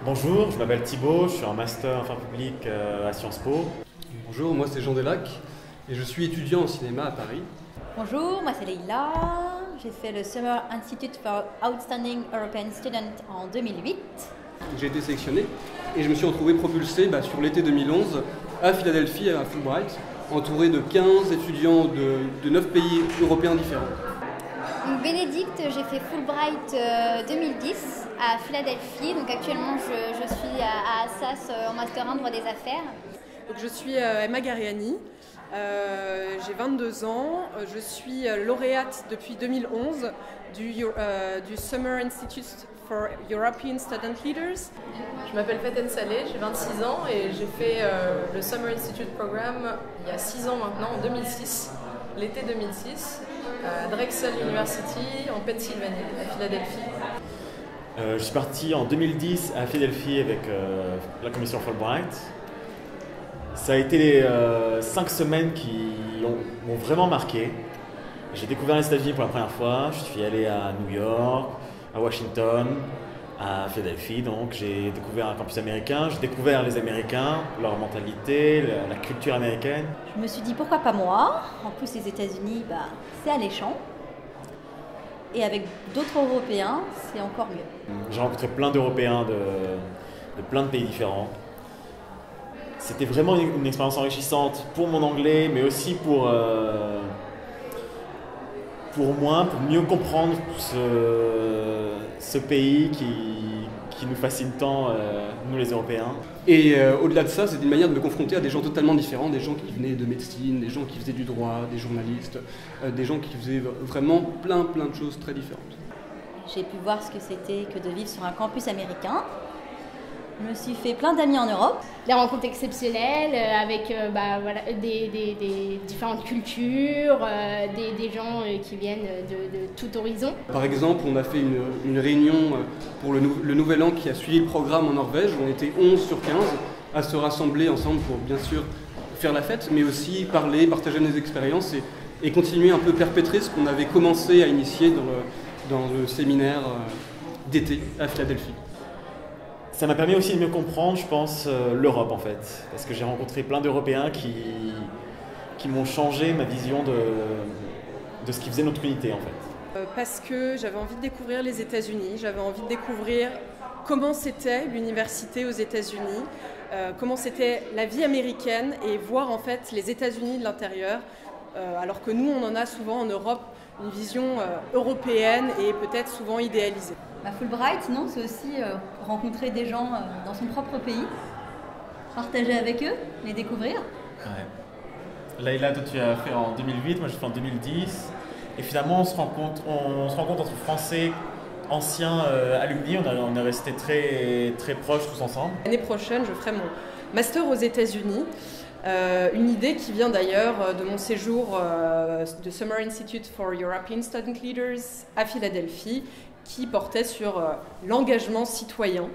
Bonjour, je m'appelle Thibaut, je suis en master affaires publiques à Sciences Po. Bonjour, moi c'est Jean Delac et je suis étudiant en cinéma à Paris. Bonjour, moi c'est Leïla. J'ai fait le Summer Institute for Outstanding European Student en 2008. J'ai été sélectionné et je me suis retrouvé propulsé sur l'été 2011 à Philadelphie, à Fulbright, entouré de 15 étudiants de 9 pays européens différents. Bénédicte, j'ai fait Fulbright 2010 à Philadelphie. Donc actuellement je suis à Assas en Master 1 droit des affaires. Donc, je suis Emma Gariani, j'ai 22 ans, je suis lauréate depuis 2011 du Summer Institute for European Student Leaders. Je m'appelle Faten Saleh, j'ai 26 ans et j'ai fait le Summer Institute Programme il y a 6 ans maintenant, en 2006, l'été 2006, à Drexel University en Pennsylvanie, à Philadelphie. Je suis parti en 2010 à Philadelphie avec la commission Fulbright. Ça a été les 5 semaines qui m'ont vraiment marqué. J'ai découvert les États-Unis pour la première fois. Je suis allé à New York, à Washington, à Philadelphie. Donc j'ai découvert un campus américain. J'ai découvert les Américains, leur mentalité, la culture américaine. Je me suis dit pourquoi pas moi. En plus les États-Unis, c'est alléchant. Et avec d'autres Européens, c'est encore mieux. J'ai rencontré plein d'Européens de plein de pays différents. C'était vraiment une expérience enrichissante pour mon anglais, mais aussi pour moi, pour mieux comprendre ce pays qui nous fascine tant, nous les Européens. Et au-delà de ça, c'est une manière de me confronter à des gens totalement différents, des gens qui venaient de médecine, des gens qui faisaient du droit, des journalistes, des gens qui faisaient vraiment plein de choses très différentes. J'ai pu voir ce que c'était que de vivre sur un campus américain. Je me suis fait plein d'amis en Europe. Des rencontres exceptionnelles avec des différentes cultures, des gens qui viennent de tout horizon. Par exemple, on a fait une réunion pour le nouvel an qui a suivi le programme en Norvège. On était 11 sur 15 à se rassembler ensemble pour bien sûr faire la fête, mais aussi parler, partager nos expériences et continuer un peu perpétrer ce qu'on avait commencé à initier dans le séminaire d'été à Philadelphie. Ça m'a permis aussi de mieux comprendre, je pense, l'Europe en fait. Parce que j'ai rencontré plein d'Européens qui m'ont changé ma vision de ce qui faisait notre unité en fait. Parce que j'avais envie de découvrir les États-Unis, j'avais envie de découvrir comment c'était l'université aux États-Unis, comment c'était la vie américaine et voir en fait les États-Unis de l'intérieur, alors que nous on en a souvent en Europe une vision européenne et peut-être souvent idéalisée. Fulbright, non, c'est aussi rencontrer des gens dans son propre pays, partager avec eux, les découvrir. Ouais. Leïla, toi tu as fait en 2008, moi j'ai fait en 2010. Et finalement on se rencontre entre Français anciens alumni, on est restés très proches tous ensemble. L'année prochaine, je ferai mon master aux États-Unis. Une idée qui vient d'ailleurs de mon séjour de Summer Institute for European Student Leaders à Philadelphie, qui portait sur l'engagement citoyen.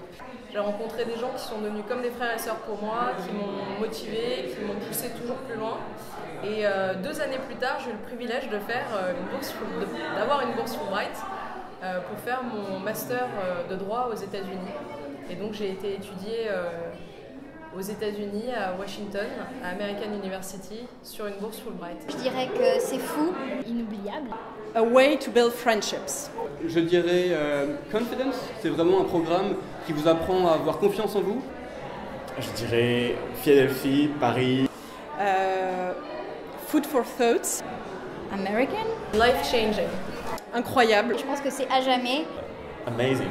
J'ai rencontré des gens qui sont devenus comme des frères et sœurs pour moi, qui m'ont motivé, qui m'ont poussé toujours plus loin. Et 2 années plus tard, j'ai eu le privilège d'avoir une bourse Fulbright pour faire mon master de droit aux États-Unis. Et donc j'ai été étudier aux États-Unis, à Washington, à American University, sur une bourse Fulbright. Je dirais que c'est fou, Inoubliable. A way to build friendships. Je dirais Confidence, c'est vraiment un programme qui vous apprend à avoir confiance en vous. Je dirais Philadelphie, Paris. Food for thoughts. American. Life changing. Incroyable. Je pense que c'est à jamais. Amazing.